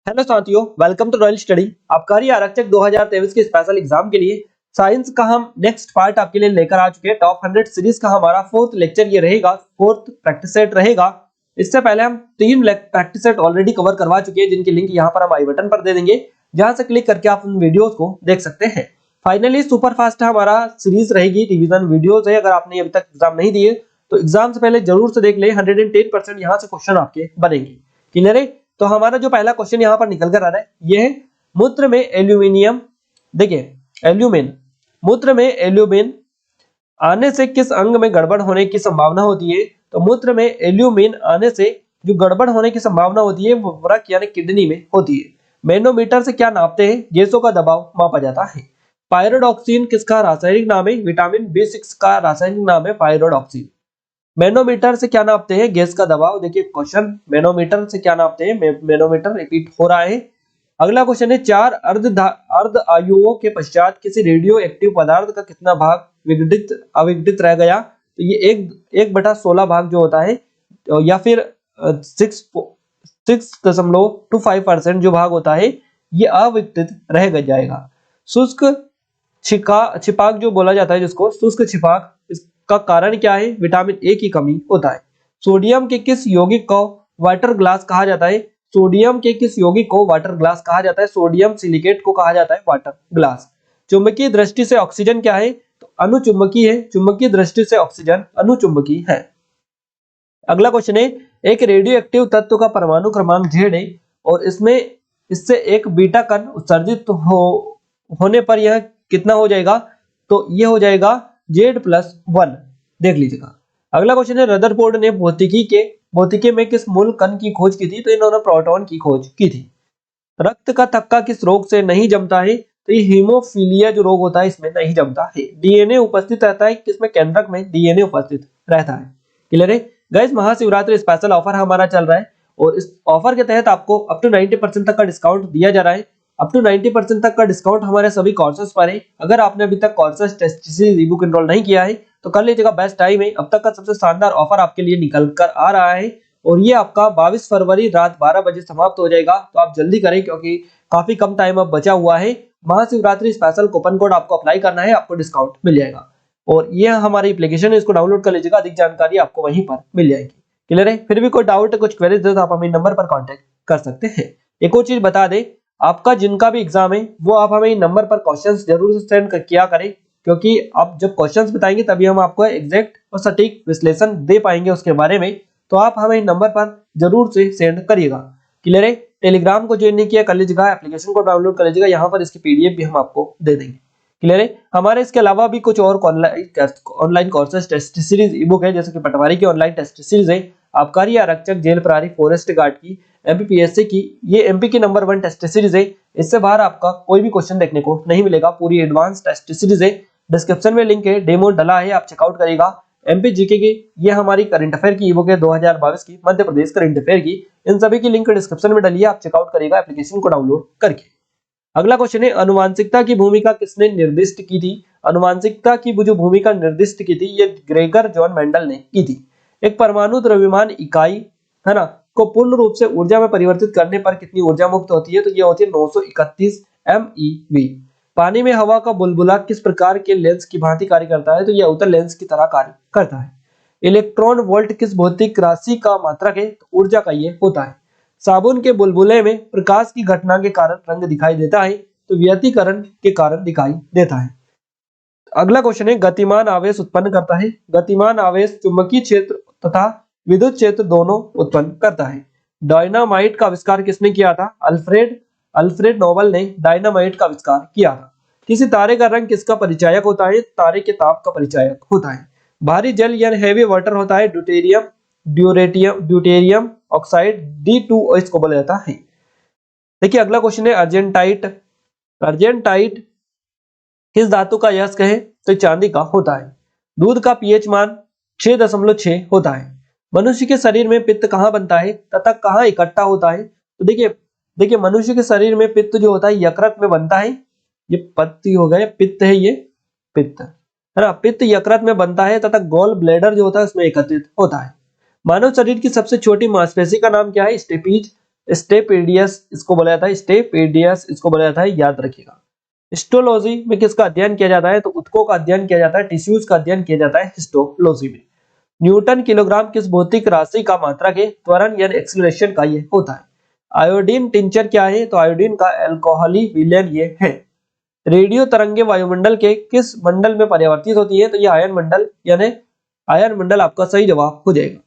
Hello साथियों, welcome to royal study. आबकारी आरक्षक 2023 के स्पेशल एग्जाम के लिए साइंस का हम नेक्स्ट पार्ट आपके लिए लेकर आ चुके हैं। टॉप 100 सीरीज का हमारा फोर्थ लेक्चर ये रहेगा, फोर्थ प्रैक्टिस सेट रहेगा। इससे पहले हम 3 प्रैक्टिस सेट ऑलरेडी कवर करवा चुके हैं, जिनकी लिंक यहाँ पर हम आई बटन पर दे देंगे, जहां से क्लिक करके आप उन वीडियोस को देख सकते हैं। फाइनली सुपर फास्ट हमारा सीरीज रहेगी, रिवीजन वीडियोज है। अगर आपने अभी तक एग्जाम नहीं दिए तो एग्जाम से पहले जरूर से देख ले, 110% यहाँ से क्वेश्चन आपके बनेंगे। क्लियर है? तो हमारा जो पहला क्वेश्चन यहाँ पर निकल कर आ रहा है ये है, मूत्र में एल्यूमिनियम, देखिए एल्यूमिन, मूत्र में एल्यूमिन आने से किस अंग में गड़बड़ होने की संभावना होती है? तो मूत्र में एल्यूमिन आने से जो गड़बड़ होने की संभावना होती है वो वृक्क यानी किडनी में होती है। मैनोमीटर से क्या नापते हैं? गैसों का दबाव मापा जाता है। पायरोडॉक्सिन किसका रासायनिक नाम है? विटामिन B6 का रासायनिक नाम है पायरोडॉक्सिन। मैनोमीटर से क्या नापते हैं? गैस का दबाव। देखिए क्वेश्चन, मैनोमीटर से क्या नापते हैं? मैनोमीटर रिपीट हो रहा है। अगला क्वेश्चन है, 4 अर्ध आयुओं के पश्चात किसी रेडियो एक्टिव पदार्थ का कितना भाग अविघटित रह गया? तो ये 1/16 भाग जो होता है, या फिर 6.25% जो भाग होता है ये अविघटित रह जाएगा। शुष्क छिपाक जो बोला जाता है, जिसको शुष्क छिपाक, इसका कारण क्या है? विटामिन ए की कमी होता है। सोडियम के किस यौगिक को वाटर ग्लास कहा जाता है? सोडियम के किस यौगिक को वाटर ग्लास कहा जाता है? सोडियम सिलिकेट को कहा जाता है वाटर ग्लास। चुंबकीय दृष्टि से ऑक्सीजन क्या है? तो अनुचुंबकीय है। चुंबकीय दृष्टि से ऑक्सीजन अनुचुंबकीय है। अगला क्वेश्चन है, एक रेडियो एक्टिव तत्व का परमाणु क्रमांक Z है और इससे एक बीटा कण उत्सर्जित होने पर यह कितना हो जाएगा? तो ये हो जाएगा Z+1। देख लीजिएगा। अगला क्वेश्चन है, रदरफोर्ड ने भौतिकी में किस मूल कण की खोज की थी? तो इन्होंने प्रोटॉन की खोज की थी। रक्त का थक्का किस रोग से नहीं जमता है? तो ये हीमोफीलिया जो रोग होता है इसमें नहीं जमता है। डीएनए उपस्थित रहता है किसमें? केंद्रक में डीएनए उपस्थित रहता है। क्लियर है गाइस? महाशिवरात्रि स्पेशल ऑफर हमारा चल रहा है और इस ऑफर के तहत आपको अप टू 90% तक का डिस्काउंट दिया जा रहा है। अप टू 90% तक का डिस्काउंट हमारे सभी कोर्सेज पर है। अगर आपने अभी तक courses test series ebook enrol नहीं किया है तो कर लीजिएगा, बेस्ट टाइम है। अब तक का सबसे शानदार ऑफर आपके लिए निकल कर आ रहा है और ये आपका 22 फरवरी रात 12 बजे समाप्त हो जाएगा। तो आप जल्दी करें क्योंकि काफी कम टाइम अब बचा हुआ है। महाशिवरात्रि स्पेशल कूपन कोड आपको अप्लाई करना है, आपको डिस्काउंट मिल जाएगा। और ये हमारी एप्लीकेशन है, इसको डाउनलोड कर लीजिएगा, अधिक जानकारी आपको वहीं पर मिल जाएगी। क्लियर है? फिर भी कोई डाउट कुछ क्वेरीज है तो आप हमें नंबर पर कांटेक्ट कर सकते हैं। एक और चीज बता दें, आपका जिनका भी एग्जाम है वो आप हमें नंबर पर क्वेश्चंस जरूर से सेंड किया करें, क्योंकि आप जब क्वेश्चंस बताएंगे तभी हम आपको एग्जैक्ट और सटीक विश्लेषण दे पाएंगे उसके बारे में। तो आप हमें नंबर पर जरूर से सेंड करिएगा। क्लियर है? टेलीग्राम को ज्वाइन नहीं किया कर लीजिएगा, एप्लीकेशन को डाउनलोड कर लीजिएगा, यहाँ पर इसकी पीडीएफ भी हम आपको दे देंगे। क्लियर है? हमारे इसके अलावा भी कुछ और online courses test series ebook है, जैसे कि पटवारी की ऑनलाइन टेस्ट सीरीज है, आबकारी आरक्षक, जेल प्रहरी, फॉरेस्ट गार्ड की, एमपीपीएससी की, ये एमपी की नंबर 1 टेस्ट सीरीज है। इससे बाहर आपका कोई भी क्वेश्चन देखने को नहीं मिलेगा, पूरी एडवांस टेस्ट सीरीज है। डिस्क्रिप्शन में लिंक है, डेमो डला है, आप चेकआउट करिएगा। एमपी जीके की ये हमारी करंट अफेयर की ई-बुक है 2022 की, मध्य प्रदेश करंट अफेयर की। इन सभी की लिंक डिस्क्रिप्शन में डली है, आप चेकआउट करिएगा एप्लीकेशन को डाउनलोड करके। अगला क्वेश्चन है, अनुवांशिकता की भूमिका किसने निर्दिष्ट की थी? अनुवांशिकता की जो भूमिका निर्दिष्ट की थी ये ग्रेगर जॉन मेंडल ने की थी। एक परमाणु द्रव्यमान इकाई है ना को पूर्ण रूप से ऊर्जा में परिवर्तित करने पर कितनी ऊर्जा मुक्त होती है? तो ये होती है 931 MeV। पानी में हवा का बुलबुला किस प्रकार के लेंस की भांति कार्य करता है? तो यह अवतल लेंस की तरह कार्य करता है। इलेक्ट्रॉन वोल्ट किस भौतिक राशि का मात्रक है? तो ऊर्जा का ये होता है। साबुन के बुलबुले में प्रकाश की घटना के कारण रंग दिखाई देता है, तो व्यतिकरण के कारण दिखाई देता है। अगला क्वेश्चन है, गतिमान आवेश उत्पन्न करता है। गतिमान आवेश चुंबकीय क्षेत्र तथा विद्युत क्षेत्र दोनों उत्पन्न करता है। डायनामाइट का आविष्कार किसने किया था? अल्फ्रेड नोबल ने डायनामाइट का आविष्कार किया था। किसी तारे का रंग किसका परिचायक होता है? तारे के ताप का परिचायक होता है। भारी जल या हैवी वाटर होता है ड्यूटेरियम ऑक्साइड D2O इसको बोला जाता है। देखिए अगला क्वेश्चन है, अर्जेंटाइट किस धातु का अयस्क है? तो चांदी का होता है। दूध का पीएच मान 6.6 होता है। मनुष्य के शरीर में पित्त कहाँ बनता है तथा कहाँ इकट्ठा होता है? तो देखिए मनुष्य के शरीर में पित्त जो होता है यकृत में बनता है। ये पत्ती हो गए, पित्त है, ये पित्त है ना, पित्त यकृत में बनता है तथा गॉल ब्लैडर जो होता है उसमें एकत्रित होता है। मानव शरीर की सबसे छोटी मांसपेशी का नाम क्या है? स्टेपीज। स्टेपेडियस इसको बोला जाता है, स्टेपेडियस इसको बोला जाता है, याद रखिएगा। हिस्टोलॉजी में किसका अध्ययन किया जाता है? तो ऊतकों का अध्ययन किया जाता है, टिश्यूज का अध्ययन किया जाता है हिस्टोलॉजी में। न्यूटन किलोग्राम किस भौतिक राशि का मात्रक है? त्वरण यानी एक्सीलरेशन का ये होता है। आयोडीन टिंचर क्या है? तो आयोडीन का अल्कोहली विलयन ये है। रेडियो तरंगे वायुमंडल के किस मंडल में परावर्तित होती है? तो ये आयन मंडल यानी आयन मंडल आपका सही जवाब हो जाएगा।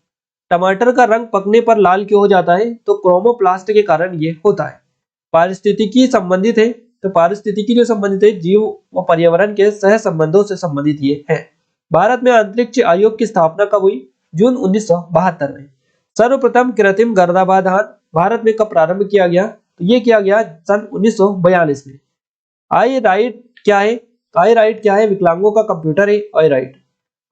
टमाटर का रंग पकने पर लाल क्यों हो जाता है? तो क्रोमोप्लास्ट के कारण ये होता है। पारिस्थितिकी संबंधित है, तो पारिस्थितिकी जो संबंधित है जीव व पर्यावरण के सह संबंधों से संबंधित ये है। भारत में अंतरिक्ष आयोग की स्थापना कब हुई? जून 1972 में। सर्वप्रथम कृत्रिम गर्भाधान भारत में कब प्रारंभ किया गया? तो ये किया गया सन 1942 में। आई राइट क्या है? आई राइट क्या है? विकलांगों का कंप्यूटर है आई राइट।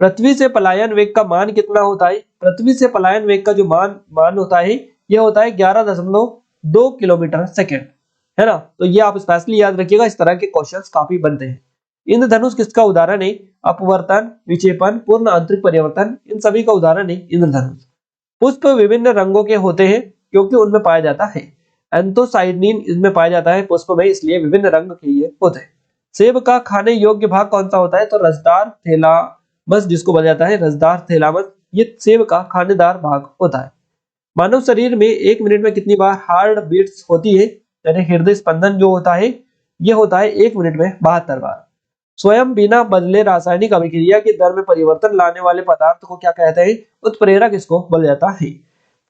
पृथ्वी से पलायन वेग का मान कितना होता है? पृथ्वी से पलायन वेग का जो मान होता है यह होता है 11.2 किलोमीटर सेकेंड, है ना। तो ये आप स्पेशली याद रखिएगा, इस तरह के क्वेश्चंस काफी बनते हैं। इंद्रधनुष किसका उदाहरण है? अपवर्तन, विक्षेपण, पूर्ण आंतरिक परिवर्तन, इन सभी का उदाहरण है इंद्रधनुष। पुष्प विभिन्न रंगों के होते हैं क्योंकि उनमें पाया जाता है एंथोसाइनिन, इसमें पाया जाता है पुष्प में, इसलिए विभिन्न रंग के ये होते हैं। सेब का खाने योग्य भाग कौन सा होता है? तो रसदार थैलामस जिसको बोला जाता है, रसदार थैलामस ये सेब का खानेदार भाग होता है। मानव शरीर में 1 मिनट में कितनी बार हार्ट बीट्स होती है? यानी हृदय स्पंदन जो होता है ये होता है 1 मिनट में 72 बार। स्वयं बिना बदले रासायनिक अभिक्रिया के दर में परिवर्तन लाने वाले पदार्थ को क्या कहते हैं? उत्प्रेरक इसको बोला जाता है।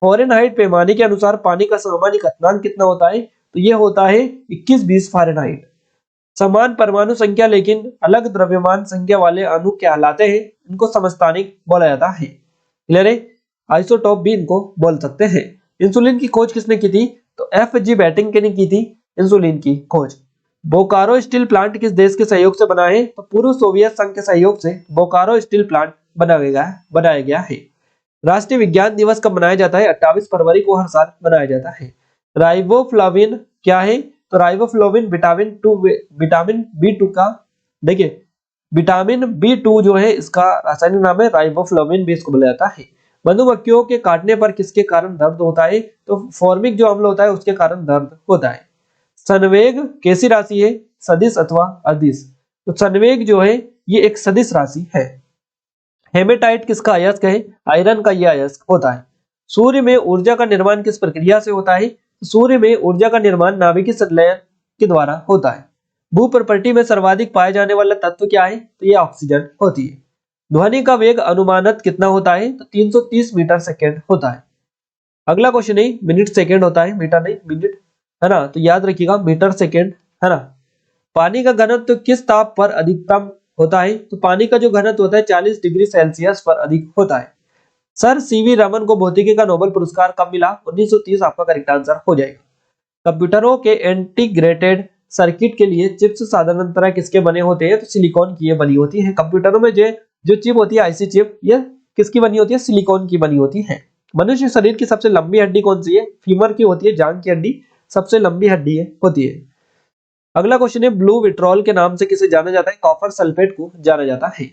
फ़ारेनहाइट पैमाने के अनुसार पानी का सामान्य क्वथनांक कितना होता है? तो ये होता है 21-20 फ़ारेनहाइट। समान परमाणु संख्या लेकिन अलग द्रव्यमान संख्या वाले अणु कहलाते हैं, इनको समस्थानिक बोला जाता है। क्लियर है? आइसोटोप भी इनको बोल सकते हैं। इंसुलिन की खोज किसने की थी? तो एफ.जी. बैटिंग ने की थी इंसुलिन की खोज। बोकारो स्टील प्लांट किस देश के सहयोग से बना है? तो पूर्व सोवियत संघ के सहयोग से बोकारो स्टील प्लांट बनाया गया है। राष्ट्रीय विज्ञान दिवस कब मनाया जाता है? 28 फरवरी को हर साल मनाया जाता है। राइबोफ्लाविन क्या है? तो राइबोफ्लाविन विटामिन B2 का, देखिए विटामिन B2 जो है इसका रासायनिक नाम है राइबोफ्लाविन भी इसको बोला जाता है। मधुमक्खियों के काटने पर किसके कारण दर्द होता है? तो फॉर्मिक जो अम्ल होता है उसके कारण दर्द होता है। संवेग कैसी राशि है? सदिश अथवा अदिश? तो संवेग जो है ये एक सदिश राशि है। हेमेटाइट किसका अयस्क है? आयरन का यह अयस्क होता है। सूर्य में ऊर्जा का निर्माण किस प्रक्रिया से होता है? सूर्य में ऊर्जा का निर्माण नाभिकीय संलयन के द्वारा होता है। भू प्रॉपर्टी में सर्वाधिक पाए जाने वाला तत्व क्या है? तो ये ऑक्सीजन होती है। ध्वनि का वेग अनुमानत कितना होता है? तो 330 मीटर सेकेंड होता है। अगला क्वेश्चन है मिनट सेकेंड होता है, मीटर नहीं मिनट, है ना। तो याद रखिएगा मीटर सेकेंड, है ना। पानी का घनत्व किस ताप पर अधिकतम होता है? तो पानी का जो घनत्व होता है 40 डिग्री सेल्सियस पर अधिक होता है। सर सीवी रमन को भौतिकी का नोबेल पुरस्कार कब मिला? 1930 आपका करेक्ट आंसर हो जाएगा। कंप्यूटरों के इंटीग्रेटेड सर्किट के लिए चिप्स साधारणतः किसके बने होते हैं? तो सिलिकॉन की ये बनी होती है। कंप्यूटरों में जो चिप होती है आईसी चिप, ये किसकी बनी होती है? सिलिकॉन की बनी होती है। मनुष्य शरीर की सबसे लंबी हड्डी कौन सी है? फीमर की होती है, जांघ की हड्डी सबसे लंबी हड्डी होती है। अगला क्वेश्चन है ब्लू विट्रॉल के नाम से किसे जाना जाता है? कॉपर सल्फेट को जाना जाता है।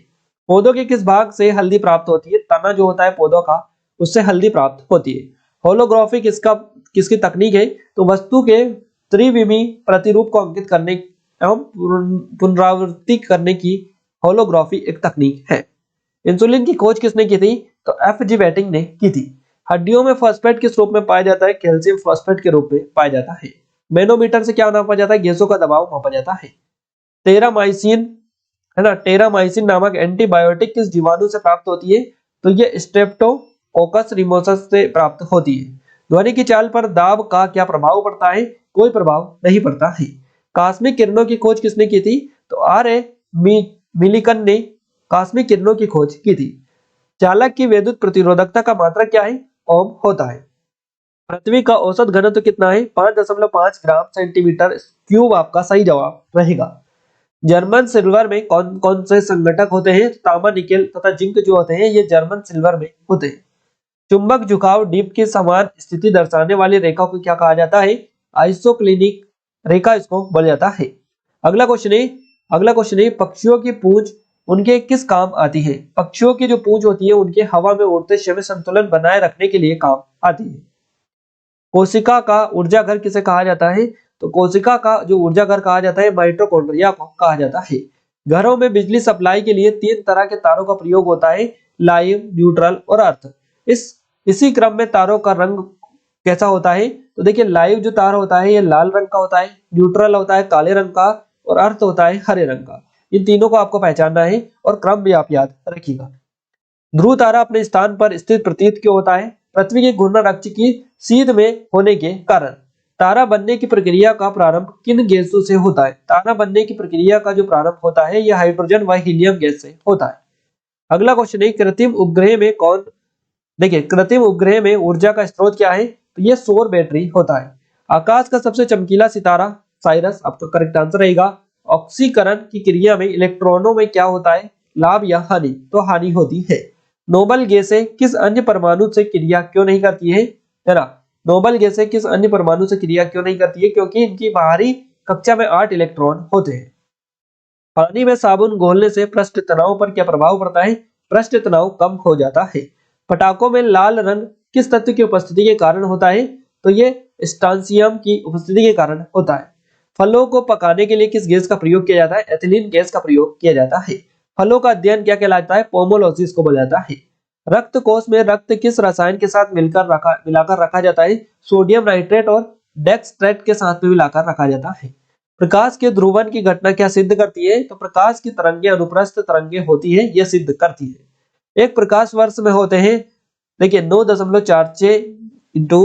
पौधों के किस भाग से हल्दी प्राप्त होती है? तना जो होता है पौधों का उससे हल्दी प्राप्त होती है। होलोग्राफी किसकी तकनीक है? तो वस्तु के त्रिविमी प्रतिरूप को अंकित करने एवं पुनरावृत्ति करने की होलोग्राफी एक तकनीक है। इंसुलिन की खोज किसने की थी? तो एफ.जी. बैटिंग ने की थी। हड्डियों में फॉस्फेट किस रूप में पाया जाता है? कैल्शियम फॉस्फेट के रूप में पाया जाता है। मैनोमीटर से क्या नापा जाता है? गैसों का दबाव मापा जाता है। टेरामाइसिन, है ना, टेरामाइसिन नामक एंटीबायोटिक किस जीवाणु से प्राप्त होती है? तो ये स्ट्रेप्टोकोकस रिमोसस से प्राप्त होती है। ध्वनि की चाल पर दाब का क्या प्रभाव पड़ता है? कोई प्रभाव नहीं पड़ता है। कॉस्मिक किरणों की खोज किसने की थी? तो आर.ए. मिलिकन ने कॉस्मिक किरणों की खोज की थी। चालक की विद्युत प्रतिरोधकता का मात्रक क्या है? ओम होता है। पृथ्वी का औसत घनत्व कितना है? 5.5 ग्राम सेंटीमीटर क्यूब आपका सही जवाब रहेगा। जर्मन सिल्वर में कौन कौन से संघटक होते हैं? तांबा, निकेल तथा जिंक जो होते हैं ये जर्मन सिल्वर में होते हैं। चुंबक झुकाव डीप की समान स्थिति दर्शाने वाली रेखा को क्या कहा जाता है? आइसोक्लिनिक रेखा इसको बोला जाता है। अगला क्वेश्चन है पक्षियों की पूंछ उनके किस काम आती है? पक्षियों की जो पूंछ होती है उनके हवा में उड़ते समय संतुलन बनाए रखने के लिए काम आती है। कोशिका का ऊर्जा घर किसे कहा जाता है? तो कोशिका का जो ऊर्जा घर कहा जाता है माइटोकॉन्ड्रिया को कहा जाता है। घरों में बिजली सप्लाई के लिए 3 तरह के तारों का प्रयोग होता है, लाइव, न्यूट्रल और अर्थ। इसी क्रम में तारों का रंग कैसा होता है? तो देखिए लाइव जो तार होता है ये लाल रंग का होता है, न्यूट्रल होता है काले रंग का और अर्थ होता है हरे रंग का। इन तीनों को आपको पहचानना है और क्रम भी आप याद रखिएगा। ध्रुव तारा अपने स्थान पर स्थित प्रतीत क्यों होता है? पृथ्वी के घूर्णन अक्ष की सीध में होने के कारण। तारा बनने की प्रक्रिया का प्रारंभ किन गैसों से होता है? तारा बनने की प्रक्रिया का जो प्रारंभ होता है यह हाइड्रोजन व हीलियम गैस से होता है। अगला क्वेश्चन है कृत्रिम उपग्रह में कौन, देखिए कृत्रिम उपग्रह में ऊर्जा का स्रोत क्या है? तो यह सौर बैटरी होता है। आकाश का सबसे चमकीला सितारा साइरस, आपका करेक्ट आंसर रहेगा। ऑक्सीकरण की क्रिया में इलेक्ट्रॉनों में क्या होता है, लाभ या हानि? तो हानि होती है। नोबल गैसें किस अन्य परमाणु से क्रिया क्यों नहीं करती है ना? नोबल गैसें किस अन्य परमाणु से क्रिया क्यों नहीं करती है? क्योंकि इनकी बाहरी कक्षा में 8 इलेक्ट्रॉन होते हैं। पानी में साबुन घोलने से पृष्ठ तनाव पर क्या प्रभाव पड़ता है? पृष्ठ तनाव कम हो जाता है। पटाखों में लाल रंग किस तत्व की उपस्थिति के कारण होता है? तो ये स्ट्रांसियम की उपस्थिति के कारण होता है। फलों को पकाने के लिए किस गैस का प्रयोग किया जाता है? एथिलीन गैस का प्रयोग किया जाता है। फलों का अध्ययन क्या कहलाता है? पोमोलॉजिस को बोला जाता है। रक्त कोश में रक्त किस रसायन के साथ मिलाकर रखा जाता है? सोडियम नाइट्रेट और डेक्सट्रेट के साथ में मिलाकर रखा जाता है। प्रकाश के ध्रुवण की घटना क्या सिद्ध करती है? तो प्रकाश की तरंगें अनुप्रस्थ तरंगें होती है, यह सिद्ध करती है। एक प्रकाश वर्ष में होते हैं, देखिए 9.46 इंटू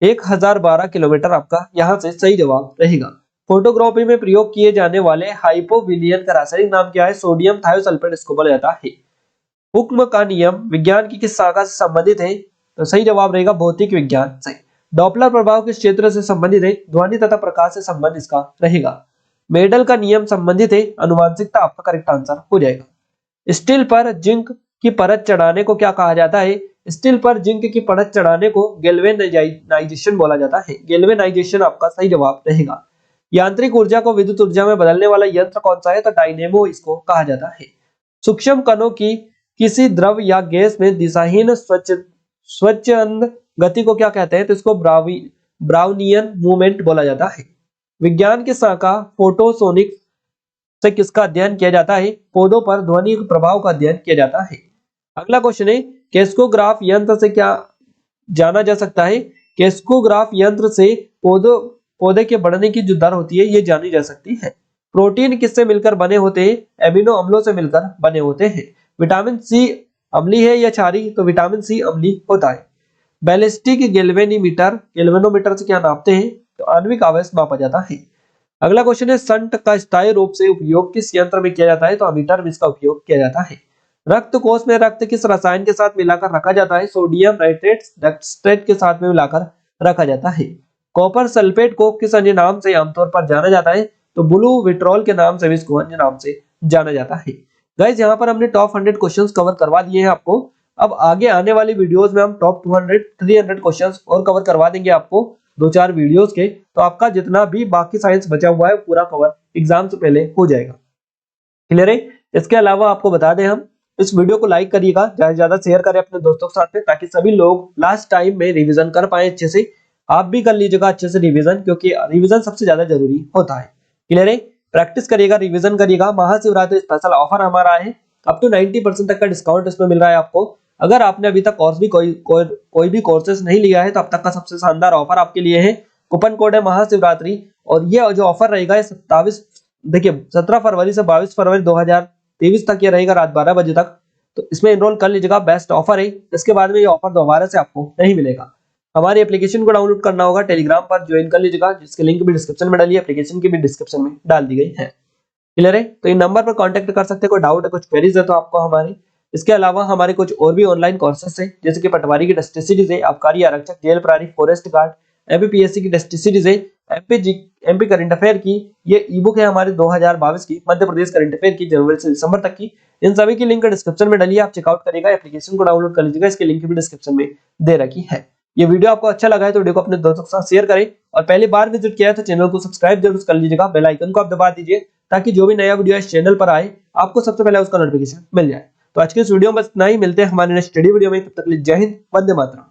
1012 किलोमीटर आपका यहाँ से सही जवाब रहेगा। फोटोग्राफी में प्रयोग किए जाने वाले हाइपोविलियन का रासायनिक नाम क्या है? सोडियम थायोसल्फेट इसको बोला जाता है। हुक्म का नियम विज्ञान की किस शाखा से संबंधित है? तो सही जवाब रहेगा भौतिक विज्ञान से। डॉपलर प्रभाव किस क्षेत्र से संबंधित है? ध्वनि तथा प्रकाश से संबंध इसका रहेगा। मेडल का नियम संबंधित है अनुवांशिकता, आपका करेक्ट आंसर हो जाएगा। स्टील पर जिंक की परत चढ़ाने को क्या कहा जाता है? स्टील पर जिंक की परत चढ़ाने को गैल्वेनाइजेशन बोला जाता है। गैल्वेनाइजेशन आपका सही जवाब रहेगा। यांत्रिक ऊर्जा को विद्युत ऊर्जा में बदलने वाला यंत्र कौन सा है? तो डायनेमो इसको कहा जाता है। सूक्ष्म कणों की किसी द्रव या गैस में दिशाहीन स्वच्छंद गति को क्या कहते हैं? तो इसको ब्राउनियन मूवमेंट बोला जाता है। विज्ञान की शाखा फोटोसोनिक से किसका अध्ययन किया जाता है? पौधों पर ध्वनि के प्रभाव का अध्ययन किया जाता है। अगला क्वेश्चन है कैस्कोग्राफ यंत्र से क्या जाना जा सकता है? कैस्कोग्राफ यंत्र से पौधे के बढ़ने की जो दर होती है ये जानी जा सकती है। प्रोटीन किससे मिलकर बने होते हैं? एमिनो अम्लों से मिलकर बने होते हैं। विटामिन सी अम्लीय है या क्षारीय? तो विटामिन सी अम्लीय होता है। बैलिस्टिक गैल्वेनोमीटर से क्या नापते हैं? तो आणविक आवेश मापा जाता है। अगला क्वेश्चन है संट का स्थायी रूप से उपयोग किस यंत्र में किया जाता है? तो अमीटर में इसका उपयोग किया जाता है। रक्त कोश में रक्त किस रसायन के साथ मिलाकर रखा जाता है? सोडियम नाइट्रेट डेक्सट्रेट के साथ में मिलाकर रखा जाता है। कॉपर सल्फेट को किस अन्य नाम से आमतौर पर जाना जाता है? तो ब्लू विट्रॉल के नाम से भी इसको अन्य नाम से जाना जाता है। गाइस यहाँ पर हमने टॉप 100 क्वेश्चंस कवर करवा दिए हैं आपको। अब आगे आने वाली वीडियोस में हम टॉप 200 300 क्वेश्चंस और कवर करवा देंगे आपको 2-4 वीडियोस के। तो आपका जितना भी बाकी साइंस बचा हुआ है पूरा कवर एग्जाम से पहले हो जाएगा। क्लियर है? इसके अलावा आपको बता दें हम इस वीडियो को लाइक करिएगा, ज्यादा से ज्यादा शेयर करें अपने दोस्तों के साथ में, ताकि सभी लोग लास्ट टाइम में रिवीजन कर पाए अच्छे से। आप भी कर लीजिएगा अच्छे से रिवीजन, क्योंकि रिवीजन सबसे ज्यादा जरूरी होता है। क्लियर है? प्रैक्टिस करिएगा, रिवीजन करिएगा। महाशिवरात्रि स्पेशल ऑफर हमारा है, अप टू 90% तक का डिस्काउंट इसमें मिल रहा है आपको। अगर आपने अभी तक कोर्स भी कोई भी कोर्सेज नहीं लिया है तो अब तक का सबसे शानदार ऑफर आपके लिए है। कूपन कोड है महाशिवरात्रि, और ये जो ऑफर रहेगा 17 फरवरी से 22 फरवरी 2023 तक ये रहेगा, रात 12 बजे तक। तो इसमें एनरोल कर लीजिएगा, बेस्ट ऑफर है। इसके बाद में ये ऑफर दोबारा से आपको नहीं मिलेगा। हमारी एप्लीकेशन को डाउनलोड करना होगा, टेलीग्राम पर ज्वाइन कर लीजिएगा, जिसकी लिंक भी डिस्क्रिप्शन में डाली है, एप्लीकेशन की भी डिस्क्रिप्शन में डाल दी गई है। क्लियर है? तो इन नंबर पर कांटेक्ट कर सकते हैं, कोई डाउट है कुछ क्वेरीज है तो आपको हमारे। इसके अलावा हमारे कुछ और भी ऑनलाइन कोर्सेस है, जैसे कि पटवारी की टेस्ट सीरीज है, आबकारी आरक्षक, जेल प्रहरी, फॉरेस्ट गार्ड, एमपीपीएससी की टेस्ट सीरीज है, एमपी करंट अफेयर की ये ई बुक है हमारे 2022 की, मध्य प्रदेश करंट अफेयर की जनवरी से दिसंबर तक की। इन सभी की लिंक डिस्क्रिप्शन में डाली है, आप चेकआउट करिएगा, एप्लीकेशन को डाउनलोड कर लीजिएगा, इसकी लिंक भी डिस्क्रिप्शन में दे रखी है। ये वीडियो आपको अच्छा लगा है तो वीडियो को अपने दोस्तों के साथ शेयर करें, और पहली बार विजिट किया है तो चैनल को सब्सक्राइब जरूर कर लीजिएगा, बेल आइकन को आप दबा दीजिए, ताकि जो भी नया वीडियो इस चैनल पर आए आपको सबसे पहले उसका नोटिफिकेशन मिल जाए। तो आज के इस वीडियो में बस इतना ही, मिलते हैं हमारे नेक्स्ट स्टडी वीडियो में, तब तक के लिए जय हिंद, वंदे मातरम।